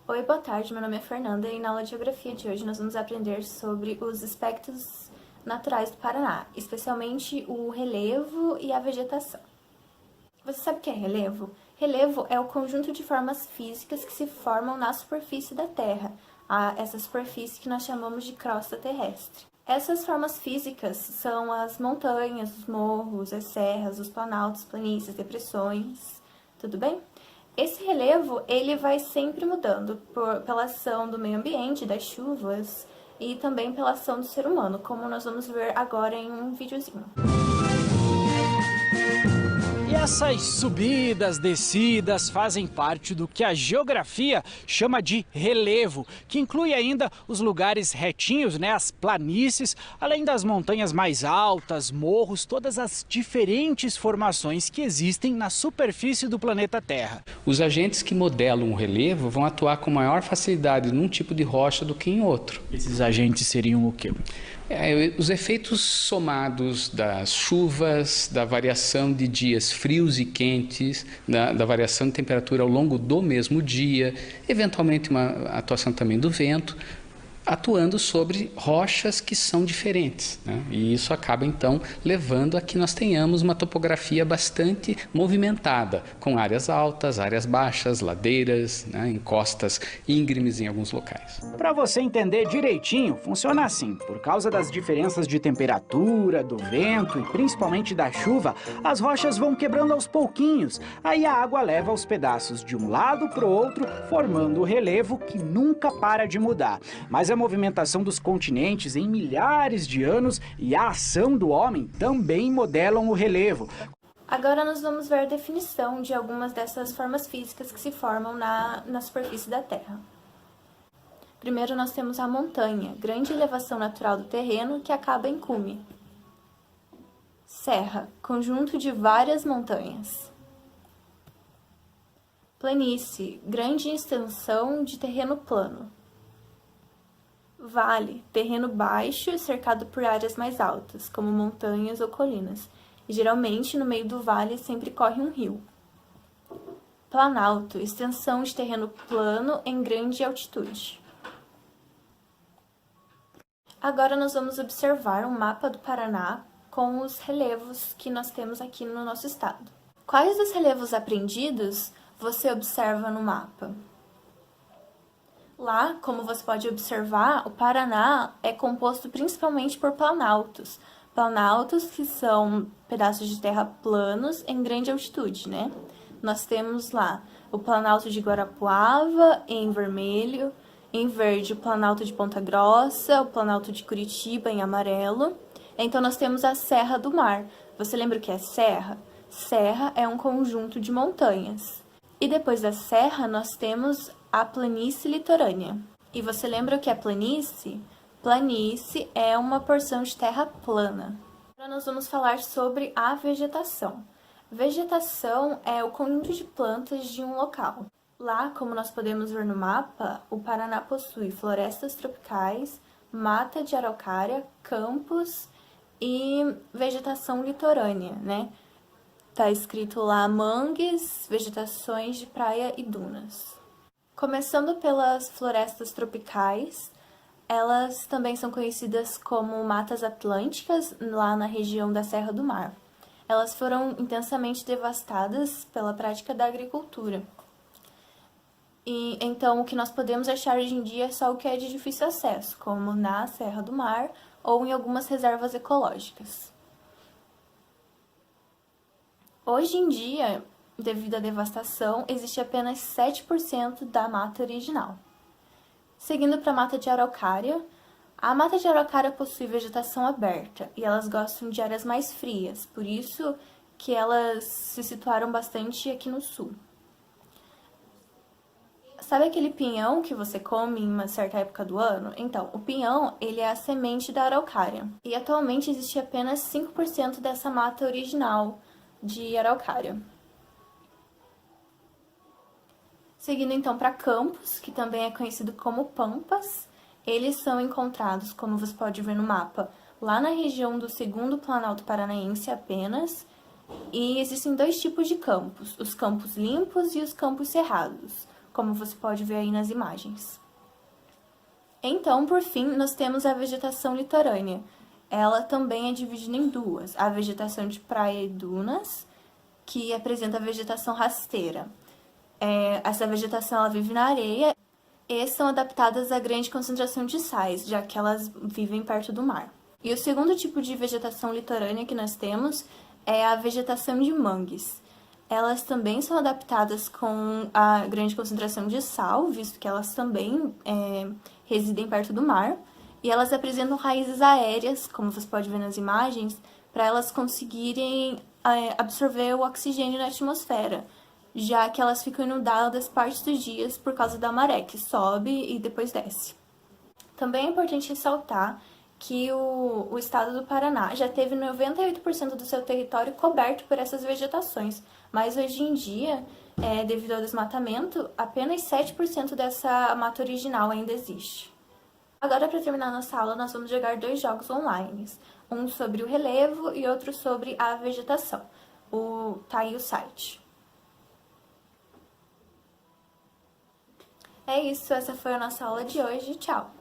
Oi, boa tarde, meu nome é Fernanda e na aula de Geografia de hoje nós vamos aprender sobre os aspectos naturais do Paraná, especialmente o relevo e a vegetação. Você sabe o que é relevo? Relevo é o conjunto de formas físicas que se formam na superfície da Terra, essa superfície que nós chamamos de crosta terrestre. Essas formas físicas são as montanhas, os morros, as serras, os planaltos, planícies, depressões, tudo bem? Esse relevo, ele vai sempre mudando pela ação do meio ambiente, das chuvas e também pela ação do ser humano, como nós vamos ver agora em um videozinho. E essas subidas, descidas fazem parte do que a geografia chama de relevo, que inclui ainda os lugares retinhos, as planícies, além das montanhas mais altas, morros, todas as diferentes formações que existem na superfície do planeta Terra. Os agentes que modelam o relevo vão atuar com maior facilidade num tipo de rocha do que em outro. Esses agentes seriam o quê? Os efeitos somados das chuvas, da variação de dias frios e quentes, da variação de temperatura ao longo do mesmo dia, eventualmente uma atuação também do vento, atuando sobre rochas que são diferentes, E isso acaba então levando a que nós tenhamos uma topografia bastante movimentada, com áreas altas, áreas baixas, ladeiras, encostas íngremes em alguns locais. Para você entender direitinho, funciona assim. Por causa das diferenças de temperatura, do vento e principalmente da chuva, as rochas vão quebrando aos pouquinhos. Aí a água leva os pedaços de um lado para o outro, formando o relevo que nunca para de mudar. Mas a movimentação dos continentes em milhares de anos e a ação do homem também modelam o relevo. Agora nós vamos ver a definição de algumas dessas formas físicas que se formam na superfície da Terra. Primeiro nós temos a montanha, grande elevação natural do terreno que acaba em cume. Serra, conjunto de várias montanhas. Planície, grande extensão de terreno plano. Vale, terreno baixo e cercado por áreas mais altas, como montanhas ou colinas. E, geralmente, no meio do vale sempre corre um rio. Planalto, extensão de terreno plano em grande altitude. Agora nós vamos observar um mapa do Paraná com os relevos que nós temos aqui no nosso estado. Quais dos relevos aprendidos você observa no mapa? Lá, como você pode observar, o Paraná é composto principalmente por planaltos. Planaltos que são pedaços de terra planos em grande altitude, Nós temos lá o Planalto de Guarapuava em vermelho, em verde o Planalto de Ponta Grossa, o Planalto de Curitiba em amarelo. Então nós temos a Serra do Mar. Você lembra o que é serra? Serra é um conjunto de montanhas. E depois da serra nós temos a planície litorânea. E você lembra o que é planície? Planície é uma porção de terra plana. Agora nós vamos falar sobre a vegetação. Vegetação é o conjunto de plantas de um local. Lá, como nós podemos ver no mapa, o Paraná possui florestas tropicais, mata de araucária, campos e vegetação litorânea, Tá escrito lá mangues, vegetações de praia e dunas. Começando pelas florestas tropicais, elas também são conhecidas como matas atlânticas, lá na região da Serra do Mar. Elas foram intensamente devastadas pela prática da agricultura. E então o que nós podemos achar hoje em dia é só o que é de difícil acesso, como na Serra do Mar ou em algumas reservas ecológicas. Hoje em dia, devido à devastação, existe apenas 7% da mata original. Seguindo para a mata de araucária, a mata de araucária possui vegetação aberta e elas gostam de áreas mais frias, por isso que elas se situaram bastante aqui no sul. Sabe aquele pinhão que você come em uma certa época do ano? Então, o pinhão, ele é a semente da araucária. E atualmente existe apenas 5% dessa mata original de araucária. Seguindo então para campos, que também é conhecido como pampas, eles são encontrados, como você pode ver no mapa, lá na região do segundo Planalto Paranaense apenas, e existem dois tipos de campos, os campos limpos e os campos cerrados. como você pode ver aí nas imagens. Então, por fim, nós temos a vegetação litorânea. Ela também é dividida em duas: a vegetação de praia e dunas, que apresenta a vegetação rasteira. Essa vegetação ela vive na areia e são adaptadas a grande concentração de sais, já que elas vivem perto do mar. E o segundo tipo de vegetação litorânea que nós temos é a vegetação de mangues. Elas também são adaptadas com a grande concentração de sal, visto que elas também residem perto do mar, e elas apresentam raízes aéreas, como você pode ver nas imagens, para elas conseguirem absorver o oxigênio na atmosfera, já que elas ficam inundadas partes dos dias por causa da maré, que sobe e depois desce. Também é importante ressaltar que o estado do Paraná já teve 98% do seu território coberto por essas vegetações, mas hoje em dia, devido ao desmatamento, apenas 7% dessa mata original ainda existe. Agora, para terminar nossa aula, nós vamos jogar 2 jogos online, um sobre o relevo e outro sobre a vegetação. Tá aí o site. É isso, essa foi a nossa aula de hoje. Tchau!